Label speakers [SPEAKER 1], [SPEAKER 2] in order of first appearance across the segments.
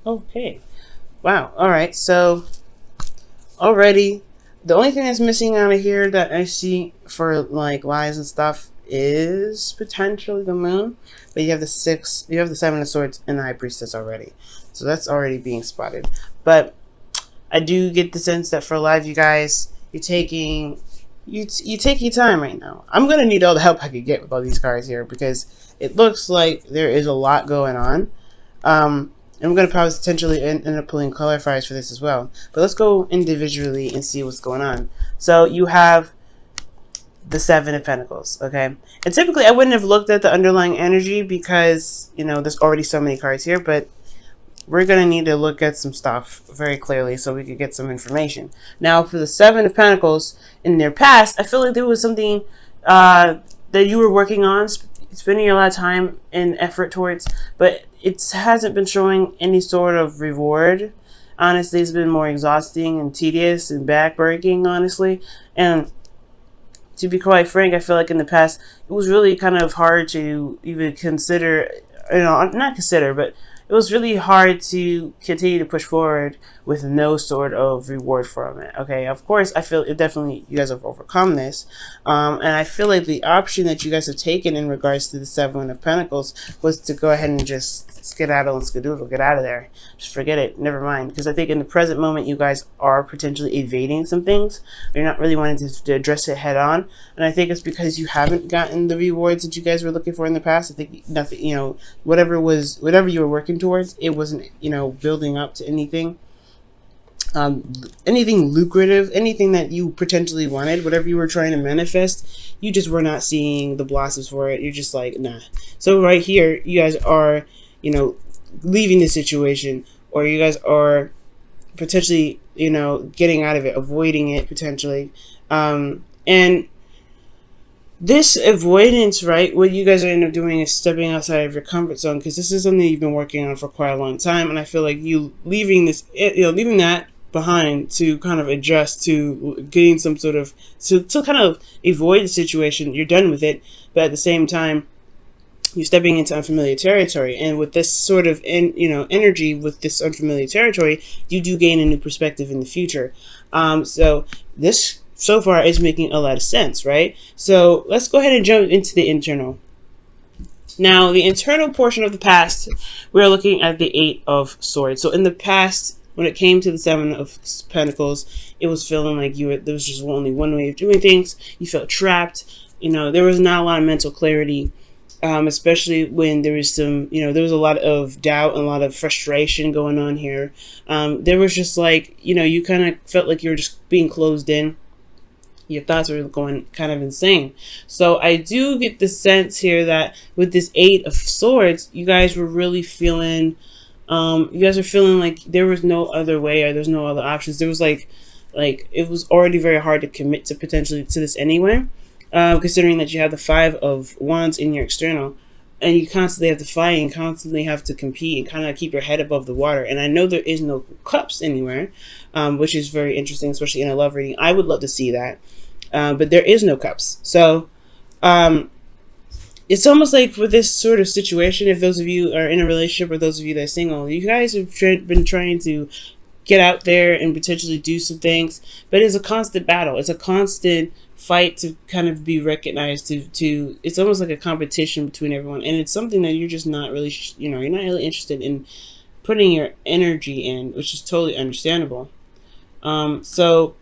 [SPEAKER 1] Okay. Wow. All right. So already, the only thing that's missing out of here that I see for like lies and stuff is potentially the moon. But you have the six, you have the seven of swords and the high priestess already, so that's already being spotted. But I do get the sense that for a lot of you guys, you're taking you take your time right now. I'm gonna need all the help I could get with all these cards here because it looks like there is a lot going on. And we're going to probably potentially end up pulling clarifiers for this as well. But let's go individually and see what's going on. So you have the Seven of Pentacles, okay? And typically I wouldn't have looked at the underlying energy because, you know, there's already so many cards here. But we're going to need to look at some stuff very clearly so we could get some information. Now, for the Seven of Pentacles, in their past, I feel like there was something that you were working on, spending a lot of time and effort towards, but it hasn't been showing any sort of reward. Honestly, it's been more exhausting and tedious and backbreaking, honestly. And to be quite frank, I feel like in the past, it was really kind of hard to even consider, you know, not consider, but it was really hard to continue to push forward with no sort of reward from it. Okay, of course, I feel it definitely you guys have overcome this, and I feel like the option that you guys have taken in regards to the Seven of Pentacles was to go ahead and just skedaddle and skedoodle, get out of there, just forget it, never mind. Because I think in the present moment, you guys are potentially evading some things. You're not really wanting to address it head on, and I think it's because you haven't gotten the rewards that you guys were looking for in the past. I think nothing, you know, whatever you were working towards, it wasn't, you know, building up to anything. Anything lucrative, anything that you potentially wanted, whatever you were trying to manifest, you just were not seeing the blossoms for it. You're just like, nah. So right here, you guys are, you know, leaving the situation, or you guys are potentially, you know, getting out of it, avoiding it potentially. And this avoidance, right, what you guys are end up doing is stepping outside of your comfort zone, because this is something you've been working on for quite a long time. And I feel like you leaving this, you know, leaving that behind to kind of adjust to getting some sort of, to kind of avoid the situation. You're done with it, but at the same time, you're stepping into unfamiliar territory. And with this sort of, energy with this unfamiliar territory, you do gain a new perspective in the future. So this so far is making a lot of sense, right? So let's go ahead and jump into the internal. Now, the internal portion of the past, we're looking at the Eight of Swords. So in the past, when it came to the Seven of Pentacles, it was feeling like there was just only one way of doing things. You felt trapped. You know, there was not a lot of mental clarity, especially when there was some, there was a lot of doubt and a lot of frustration going on here. There was just like, you kind of felt like you were just being closed in. Your thoughts were going kind of insane. So I do get the sense here that with this Eight of Swords, you guys were really feeling, like there was no other way, or there's no other options. There was like it was already very hard to commit to potentially to this anyway, considering that you have the Five of Wands in your external, and you constantly have to fight and constantly have to compete and kind of keep your head above the water. And I know there is no cups anywhere, which is very interesting, especially in a love reading. I would love to see that, but there is no cups. So it's almost like for this sort of situation, if those of you are in a relationship or those of you that are single, you guys have been trying to get out there and potentially do some things, but it's a constant battle. It's a constant fight to kind of be recognized, to it's almost like a competition between everyone, and it's something that you're just not really, you're not really interested in putting your energy in, which is totally understandable. So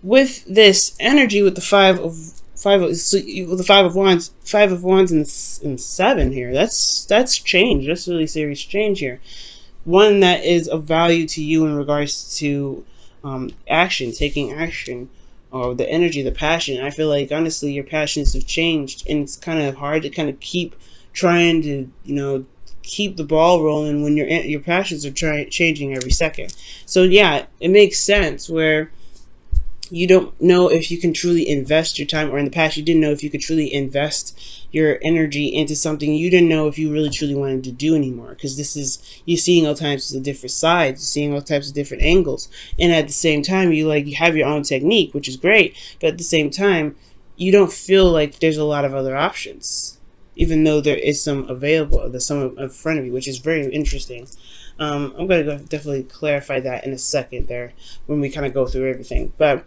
[SPEAKER 1] with this energy, with the Five of Wands and Seven here, that's change. That's really serious change here. One that is of value to you in regards to action, taking action, or the energy, the passion. I feel like honestly your passions have changed, and it's kind of hard to kind of keep trying to keep the ball rolling when your passions are changing every second. So yeah, it makes sense where you don't know if you can truly invest your time, or in the past you didn't know if you could truly invest your energy into something you didn't know if you really truly wanted to do anymore, because you're seeing all types of different sides, you're seeing all types of different angles, and at the same time you have your own technique, which is great, but at the same time you don't feel like there's a lot of other options. even though there is some available, there's some in front of you, which is very interesting. I'm going to definitely clarify that in a second there when we kind of go through everything. But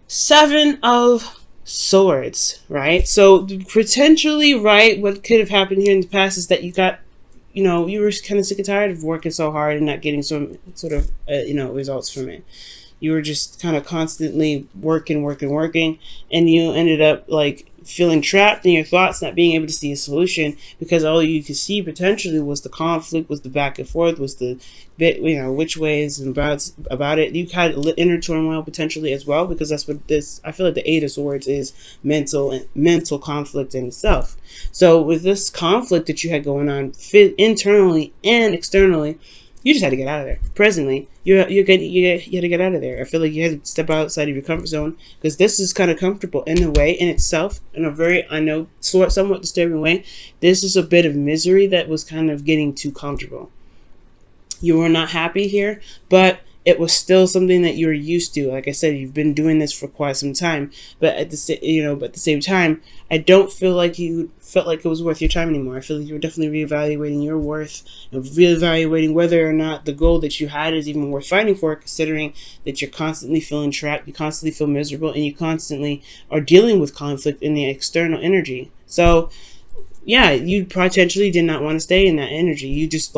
[SPEAKER 1] Seven of Swords, right? So potentially, right, what could have happened here in the past is that you got, you were kind of sick and tired of working so hard and not getting some sort of, results from it. You were just kind of constantly working, and you ended up like feeling trapped in your thoughts, not being able to see a solution because all you could see potentially was the conflict, was the back and forth, was the bit, which ways and about it. You had inner turmoil potentially as well, because that's what this, I feel like the Eight of Swords is mental conflict in itself. So with this conflict that you had going on internally and externally, you just had to get out of there. Presently, you had to get out of there. I feel like you had to step outside of your comfort zone, because this is kind of comfortable in a way in itself, in a very, somewhat disturbing way. This is a bit of misery that was kind of getting too comfortable. You were not happy here, but it was still something that you were used to. Like I said, you've been doing this for quite some time, but at the same time, I don't feel like you felt like it was worth your time anymore. I feel like you were definitely reevaluating your worth and reevaluating whether or not the goal that you had is even worth fighting for, considering that you're constantly feeling trapped, you constantly feel miserable, and you constantly are dealing with conflict in the external energy. So yeah, you potentially did not want to stay in that energy. You just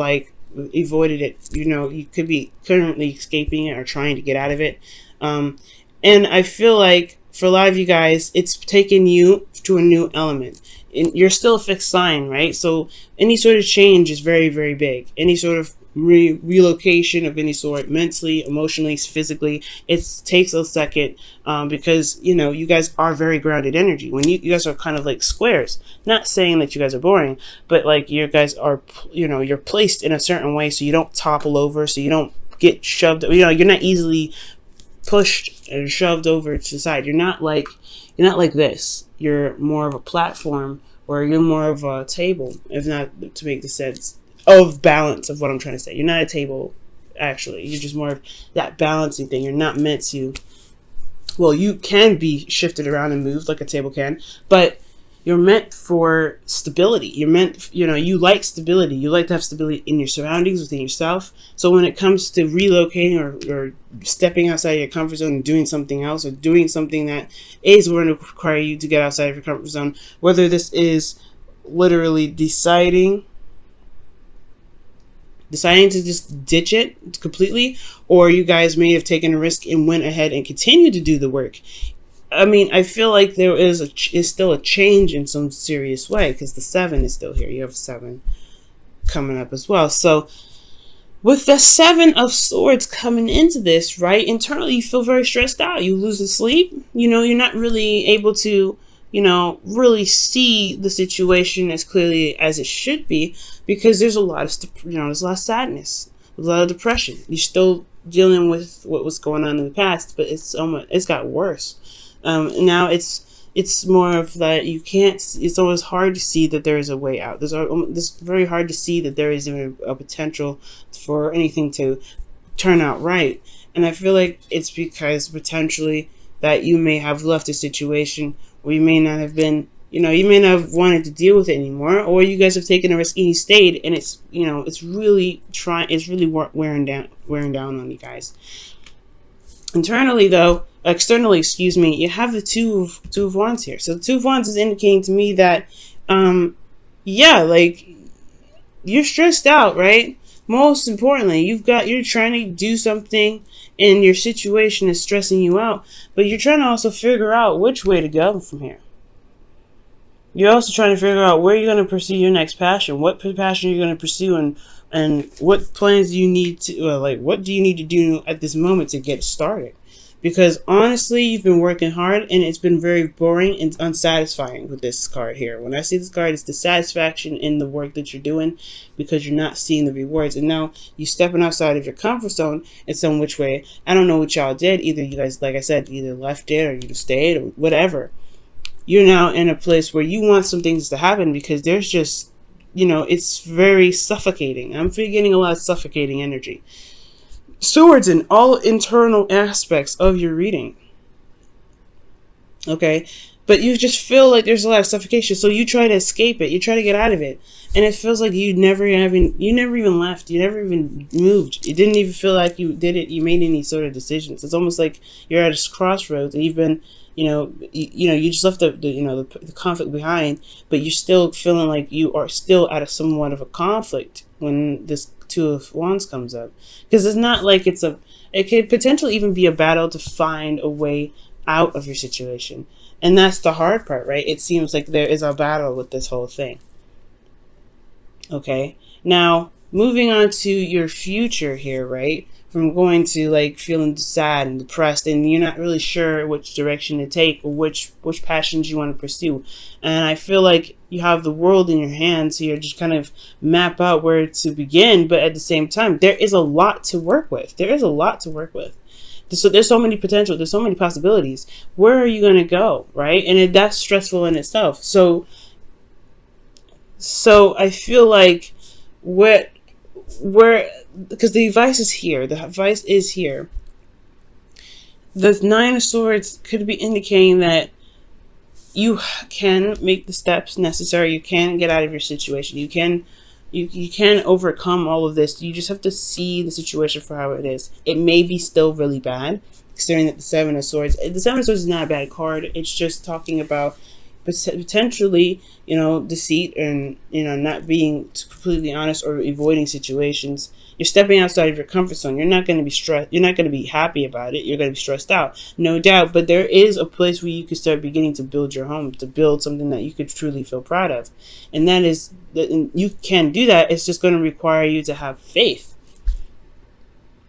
[SPEAKER 1] avoided it. You could be currently escaping it or trying to get out of it. And I feel like for a lot of you guys, it's taken you to a new element. And you're still a fixed sign, right? So any sort of change is very, very big. Any sort of relocation of any sort, mentally, emotionally, physically, it takes a second, because you guys are very grounded energy. When you guys are kind of like squares, not saying that you guys are boring, but like you guys are, you're placed in a certain way so you don't topple over, so you don't get shoved, you're not easily pushed and shoved over to the side. You're not like this. You're more of a platform, or you're more of a table, if not to make the sense of balance of what I'm trying to say. You're not a table, actually. You're just more of that balancing thing. You're not meant to, well, you can be shifted around and moved like a table can, but you're meant for stability. You're meant, you like stability. You like to have stability in your surroundings, within yourself. So when it comes to relocating or stepping outside your comfort zone and doing something else, or doing something that is going to require you to get outside of your comfort zone, whether this is literally deciding to just ditch it completely, or you guys may have taken a risk and went ahead and continued to do the work. I mean, I feel like there is still a change in some serious way, because the 7 is still here. You have 7 coming up as well. So with the 7 of Swords coming into this, right, internally you feel very stressed out. You lose the sleep. You're not really able to, really see the situation as clearly as it should be, because there's a lot of, there's a lot of sadness, a lot of depression. You're still dealing with what was going on in the past, but it's got worse. Now it's more of that you can't. It's always hard to see that there is a way out. It's very hard to see that there is even a potential for anything to turn out right. And I feel like it's because potentially that you may have left a situation where you may not have been, you may not have wanted to deal with it anymore, or you guys have taken a risk and you stayed, and it's, it's really wearing down on you guys. Externally, you have the two of Wands here. So the 2 of Wands is indicating to me that, like, you're stressed out, right? Most importantly, you're trying to do something and your situation is stressing you out, but you're trying to also figure out which way to go from here. You're also trying to figure out where you're going to pursue your next passion, what passion you're going to pursue, and what plans do you need to, what do you need to do at this moment to get started? Because honestly, you've been working hard and it's been very boring and unsatisfying with this card here. When I see this card, it's dissatisfaction in the work that you're doing because you're not seeing the rewards. And now you're stepping outside of your comfort zone in some which way. I don't know what y'all did. Either you guys, like I said, either left it or you stayed or whatever. You're now in a place where you want some things to happen because there's just, it's very suffocating. I'm getting a lot of suffocating energy. Swords in all internal aspects of your reading. Okay, but you just feel like there's a lot of suffocation. So you try to escape it. You try to get out of it. And it feels like you never even left. You never even moved. It didn't even feel like you did it. You made any sort of decisions. It's almost like you're at a crossroads and you've been, you just left the conflict behind, but you're still feeling like you are still at somewhat of a conflict when this Two of Wands comes up. Because it's not like it could potentially even be a battle to find a way out of your situation. And that's the hard part, right? It seems like there is a battle with this whole thing. Okay, now moving on to your future here, right? From going to like feeling sad and depressed, and you're not really sure which direction to take or which passions you want to pursue. And I feel like you have the world in your hands here, just kind of map out where to begin. But at the same time, there is a lot to work with. So there's so many potential. There's so many possibilities. Where are you going to go, right? And that's stressful in itself. So I feel like because the advice is here. The advice is here. The Nine of Swords could be indicating that you can make the steps necessary. You can get out of your situation. You can overcome all of this. You just have to see the situation for how it is. It may be still really bad, considering that the Seven of Swords. The Seven of Swords is not a bad card. It's just talking about potentially, deceit and, not being completely honest or avoiding situations. You're stepping outside of your comfort zone. You're not going to be stressed. You're not going to be happy about it. You're going to be stressed out, no doubt. But there is a place where you could start beginning to build your home, to build something that you could truly feel proud of. And that is, you can do that. It's just going to require you to have faith.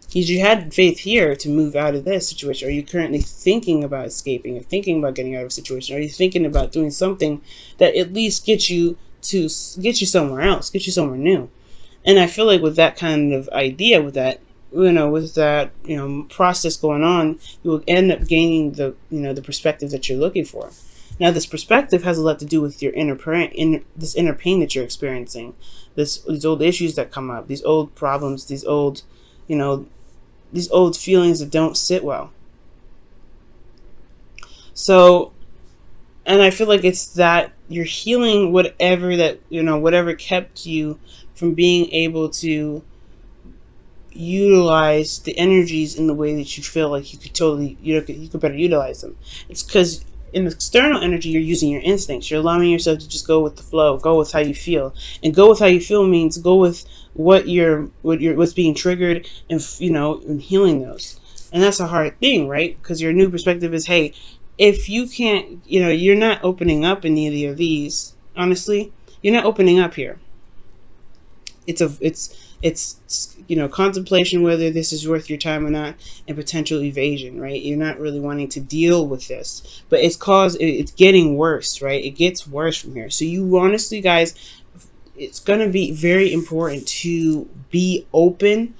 [SPEAKER 1] Because you had faith here to move out of this situation. Are you currently thinking about escaping or thinking about getting out of a situation? Are you thinking about doing something that at least gets you somewhere else, get you somewhere new? And I feel like with that kind of idea, with that process going on, you will end up gaining the perspective that you're looking for. Now, this perspective has a lot to do with your inner pain that you're experiencing, these old issues that come up, these old problems, these old feelings that don't sit well. So, and I feel like it's that you're healing whatever kept you from being able to utilize the energies in the way that you feel like you could better utilize them. It's because in the external energy, you're using your instincts. You're allowing yourself to just go with the flow, go with how you feel. And go with how you feel means go with what's being triggered and healing those. And that's a hard thing, right? Because your new perspective is, hey, if you can't, you're not opening up in either of these. Honestly, you're not opening up here. It's contemplation whether this is worth your time or not, and potential evasion, right? You're not really wanting to deal with this, but it's getting worse, right? It gets worse from here. So you honestly, guys, it's going to be very important to be open,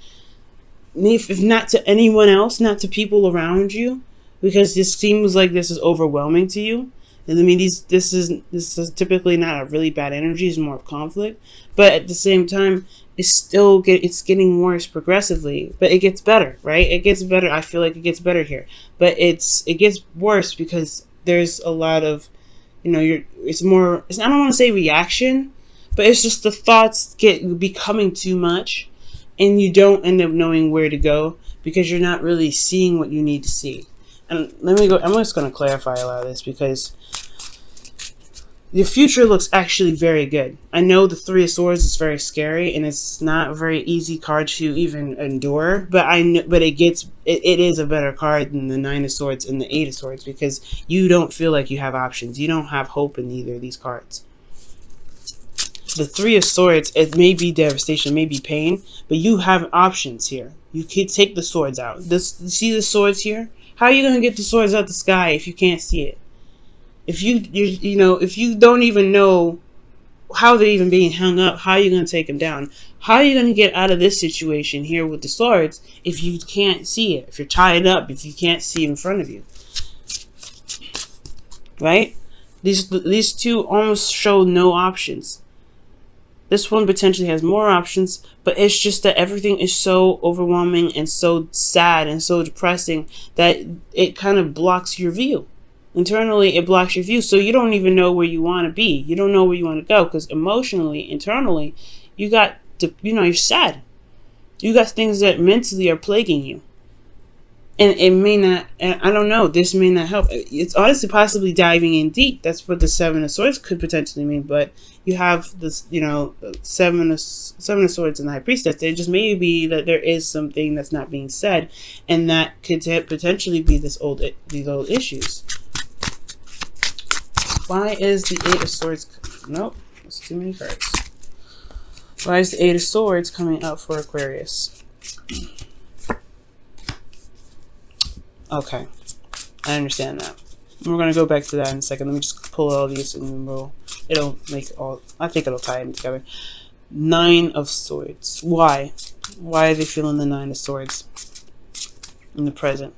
[SPEAKER 1] if not to anyone else, not to people around you, because this seems like this is overwhelming to you. And I mean, this is typically not a really bad energy. It's more of conflict, but at the same time, it's getting worse progressively. But it gets better, right? It gets better. I feel like it gets better here, but it gets worse because there's a lot of, I don't want to say reaction, but it's just the thoughts becoming too much, and you don't end up knowing where to go because you're not really seeing what you need to see. And I'm just going to clarify a lot of this because the future looks actually very good. I know the Three of Swords is very scary and it's not a very easy card to even endure, but it is a better card than the Nine of Swords and the Eight of Swords because you don't feel like you have options. You don't have hope in either of these cards. The Three of Swords, it may be devastation, may be pain, but you have options here. You could take the swords out. See the swords here? How are you going to get the swords out the sky if you can't see it? If you don't even know how they're even being hung up, how are you going to take them down? How are you going to get out of this situation here with the swords if you can't see it? If you're tied up, if you can't see in front of you, right? These two almost show no options. This one potentially has more options, but it's just that everything is so overwhelming and so sad and so depressing that it kind of blocks your view. Internally, it blocks your view, so you don't even know where you want to be. You don't know where you want to go because emotionally, internally, you got to, you're sad. You got things that mentally are plaguing you. And it may not, and I don't know, this may not help. It's honestly possibly diving in deep. That's what the Seven of Swords could potentially mean. But you have this, Seven of Swords and the High Priestess. It just may be that there is something that's not being said, and that could potentially be these old issues. Why is the Eight of Swords? Nope, that's too many cards. Why is the Eight of Swords coming up for Aquarius? Okay, I understand that. We're going to go back to that in a second. Let me just pull all these and it'll make I think it'll tie them together. Nine of Swords. Why? Why are they feeling the Nine of Swords in the present?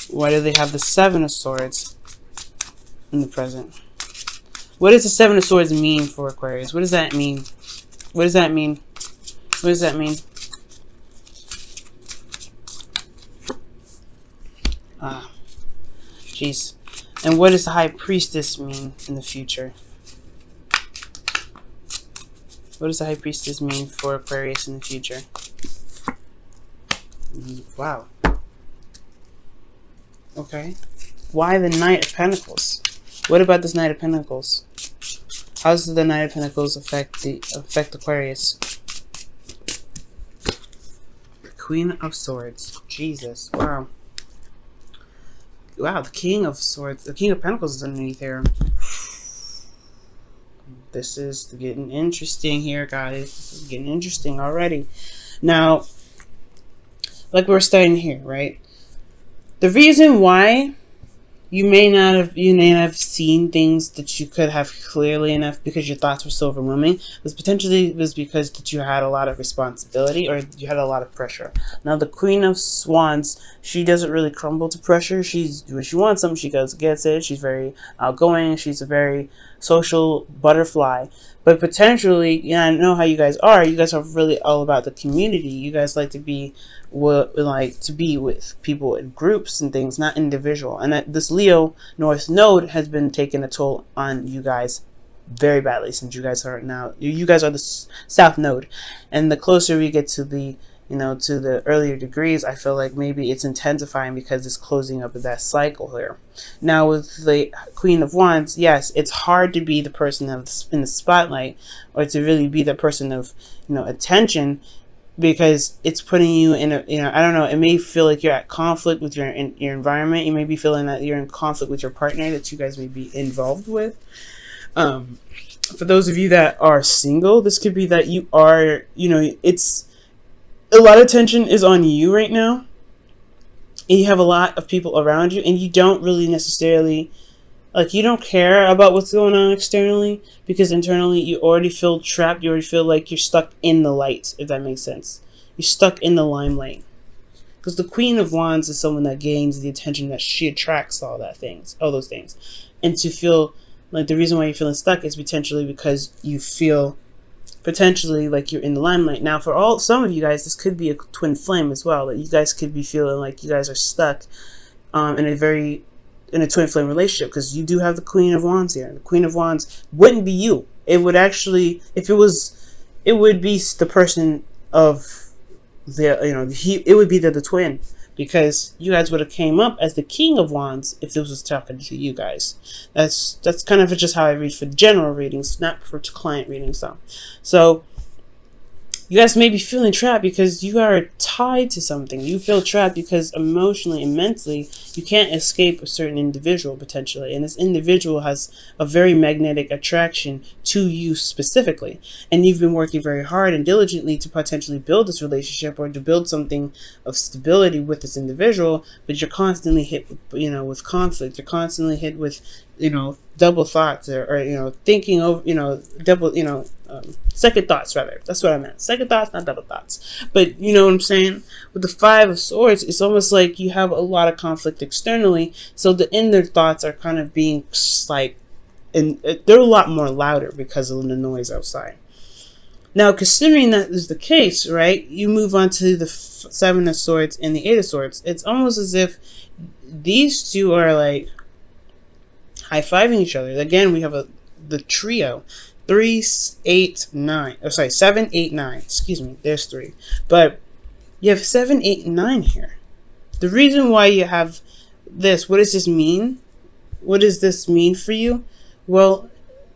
[SPEAKER 1] Why do they have the Seven of Swords in the present? What does the Seven of Swords mean for Aquarius? What does that mean? What does that mean? What does that mean? Ah, jeez. And what does the High Priestess mean in the future? What does the High Priestess mean for Aquarius in the future? Wow. Okay. Why the Knight of Pentacles? What about this Knight of Pentacles? How does the Knight of Pentacles affect Aquarius? Queen of Swords. Jesus. Wow. Wow, the King of Swords. The King of Pentacles is underneath here. This is getting interesting here, guys. This is getting interesting already. Now, like we're starting here, right? The reason why you may not have seen things that you could have clearly enough because your thoughts were so overwhelming was because that you had a lot of responsibility or you had a lot of pressure. Now the Queen of Wands, she doesn't really crumble to pressure. When she wants something, she goes and gets it. She's very outgoing. She's a very social butterfly. But potentially, I know how you guys are. You guys are really all about the community. You guys like to be with people in groups and things, not individual. And that this Leo North Node has been taking a toll on you guys very badly since you guys are the South Node. And the closer we get to the to the earlier degrees, I feel like maybe it's intensifying because it's closing up of that cycle here. Now with the Queen of Wands, yes, it's hard to be the person in the spotlight or to really be the person of attention, because it's putting you in a I don't know, it may feel like you're at conflict with your environment. You may be feeling that you're in conflict with your partner that you guys may be involved with. For those of you that are single, this could be that you are it's a lot of tension is on you right now, and you have a lot of people around you, and you don't really necessarily you don't care about what's going on externally, because internally you already feel trapped. You already feel like you're stuck in the light, if that makes sense. You're stuck in the limelight, because the Queen of Wands is someone that gains the attention, that she attracts all those things, and to feel like the reason why you're feeling stuck is potentially because you feel potentially like you're in the limelight. Now for some of you guys, this could be a twin flame as well, that you guys could be feeling like you guys are stuck in a twin flame relationship, because you do have the Queen of Wands here. The Queen of Wands wouldn't be you. It would actually, if it was, it would be the person of it would be the twin, because you guys would have came up as the King of Wands if this was talking to you guys. That's kind of just how I read for general readings, not for client readings though. So you guys may be feeling trapped because you are tied to something. You feel trapped because emotionally and mentally you can't escape a certain individual potentially. And this individual has a very magnetic attraction to you specifically. And you've been working very hard and diligently to potentially build this relationship or to build something of stability with this individual, but you're constantly hit with conflict. You're constantly hit with double thoughts or thinking over double second thoughts, rather. That's what I meant. Second thoughts, not double thoughts. But you know what I'm saying? With the Five of Swords, it's almost like you have a lot of conflict externally, so the inner thoughts are kind of being and they're a lot more louder because of the noise outside. Now, considering that is the case, right, you move on to the Seven of Swords and the Eight of Swords. It's almost as if these two are like high-fiving each other. Again, we have the trio. 3, 8, 9. Oh, sorry, 7, 8, 9. Excuse me, there's 3. But you have 7, 8, and 9 here. The reason why you have this, what does this mean? What does this mean for you? Well,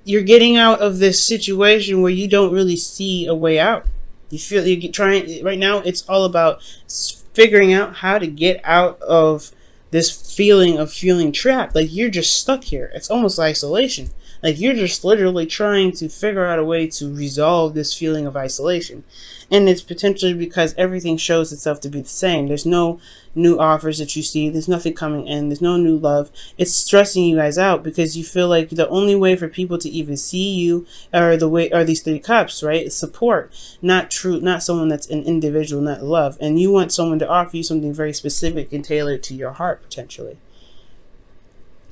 [SPEAKER 1] you're getting out of this situation where you don't really see a way out. You feel you're trying, right now it's all about figuring out how to get out of this feeling of feeling trapped. Like you're just stuck here. It's almost isolation. Like you're just literally trying to figure out a way to resolve this feeling of isolation. And it's potentially because everything shows itself to be the same. There's no new offers that you see. There's nothing coming in. There's no new love. It's stressing you guys out because you feel like the only way for people to even see you are these 3 cups, right? It's support, not someone that's an individual, not love. And you want someone to offer you something very specific and tailored to your heart, potentially.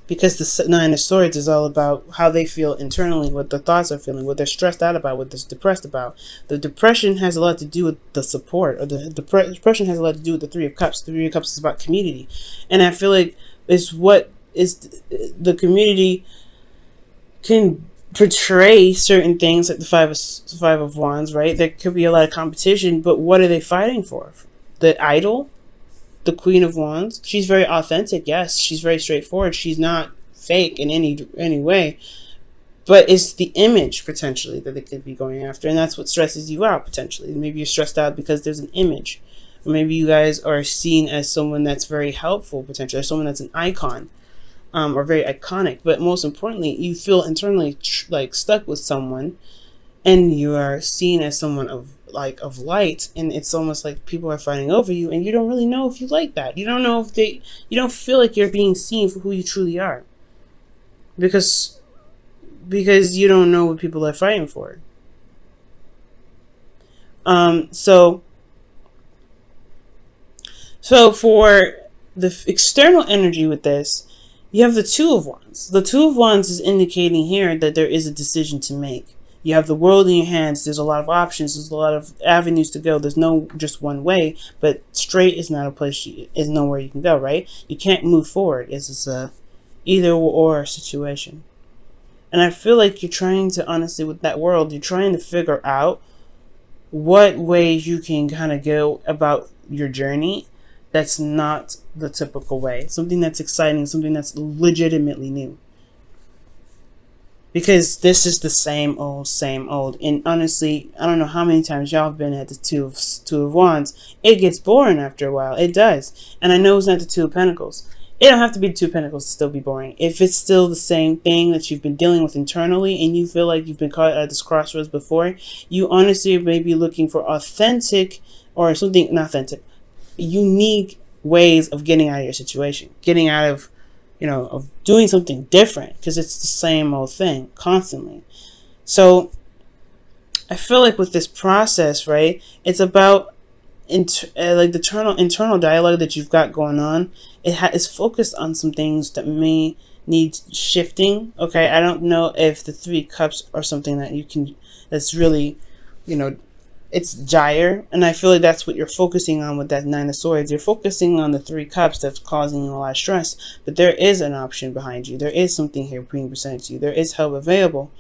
[SPEAKER 1] Because the 9 of Swords is all about how they feel internally, what their thoughts are feeling, what they're stressed out about, what they're depressed about. The depression has a lot to do with the support, or the depression has a lot to do with the 3 of Cups. The 3 of Cups is about community. And I feel like it's what is the community can portray certain things, like the 5 of Wands, right? There could be a lot of competition, but what are they fighting for? The idol? The Queen of Wands, she's very authentic. Yes, she's very straightforward. She's not fake in any way, but it's the image potentially that they could be going after, and that's what stresses you out potentially. Maybe you're stressed out because there's an image, or maybe you guys are seen as someone that's very helpful potentially, or someone that's an icon, or very iconic. But most importantly, you feel internally like stuck with someone, and you are seen as someone of light, and it's almost like people are fighting over you, and you don't really know if you like that. You don't know if you don't feel like you're being seen for who you truly are, because you don't know what people are fighting for. So for the external energy with this, you have the 2 of Wands. The 2 of Wands is indicating here that there is a decision to make. You have the world in your hands. There's a lot of options. There's a lot of avenues to go. There's no just one way, but straight is not a place, is nowhere you can go, right? You can't move forward. It's a either or situation. And I feel like you're trying to, honestly, with that world, you're trying to figure out what ways you can kind of go about your journey that's not the typical way. Something that's exciting, something that's legitimately new. Because this is the same old, same old. And honestly, I don't know how many times y'all have been at the two of Wands. It gets boring after a while. It does. And I know it's not the 2 of Pentacles. It don't have to be the 2 of Pentacles to still be boring. If it's still the same thing that you've been dealing with internally, and you feel like you've been caught at this crossroads before, you honestly may be looking for authentic, or something, not authentic, unique ways of getting out of your situation. Getting out of, of doing something different, because it's the same old thing constantly. So I feel like with this process, right, it's about like the internal dialogue that you've got going on. It's focused on some things that may need shifting. Okay, I don't know if the 3 cups are something that you can, that's really, it's dire, and I feel like that's what you're focusing on with that 9 of Swords. You're focusing on the 3 cups that's causing you a lot of stress, but there is an option behind you. There is something here being presented to you. There is help available,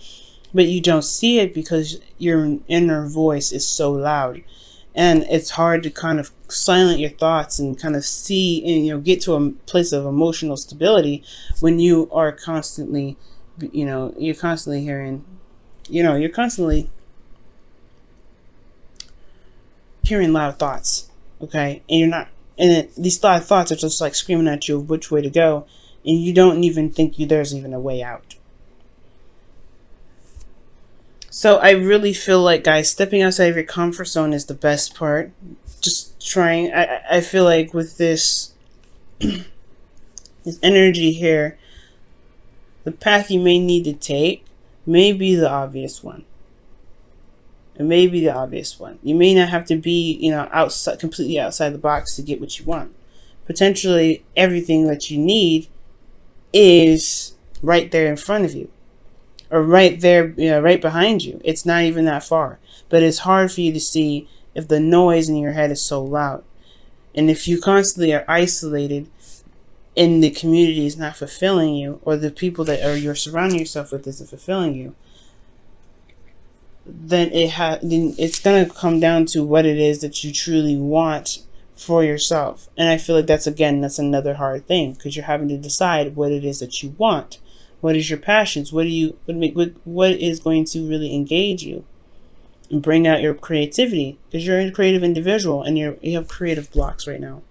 [SPEAKER 1] but you don't see it because your inner voice is so loud, and it's hard to kind of silence your thoughts and kind of see and get to a place of emotional stability when you are constantly, you're constantly hearing, you're constantly hearing loud thoughts, okay? And you're not, and these loud thoughts are just like screaming at you which way to go, and you don't even think there's even a way out. So I really feel like, guys, stepping outside of your comfort zone is the best part. Just trying, I feel like with this this energy here, the path you may need to take may be the obvious one. It may be the obvious one. You may not have to be, outside, completely outside the box to get what you want. Potentially everything that you need is right there in front of you, or right there, right behind you. It's not even that far, but it's hard for you to see if the noise in your head is so loud. And if you constantly are isolated, and the community is not fulfilling you, or the people that are you're surrounding yourself with isn't fulfilling you, then then it's gonna come down to what it is that you truly want for yourself. And I feel like that's another hard thing, because you're having to decide what it is that you want. What is your passions? What is going to really engage you and bring out your creativity? Because you're a creative individual, and you have creative blocks right now.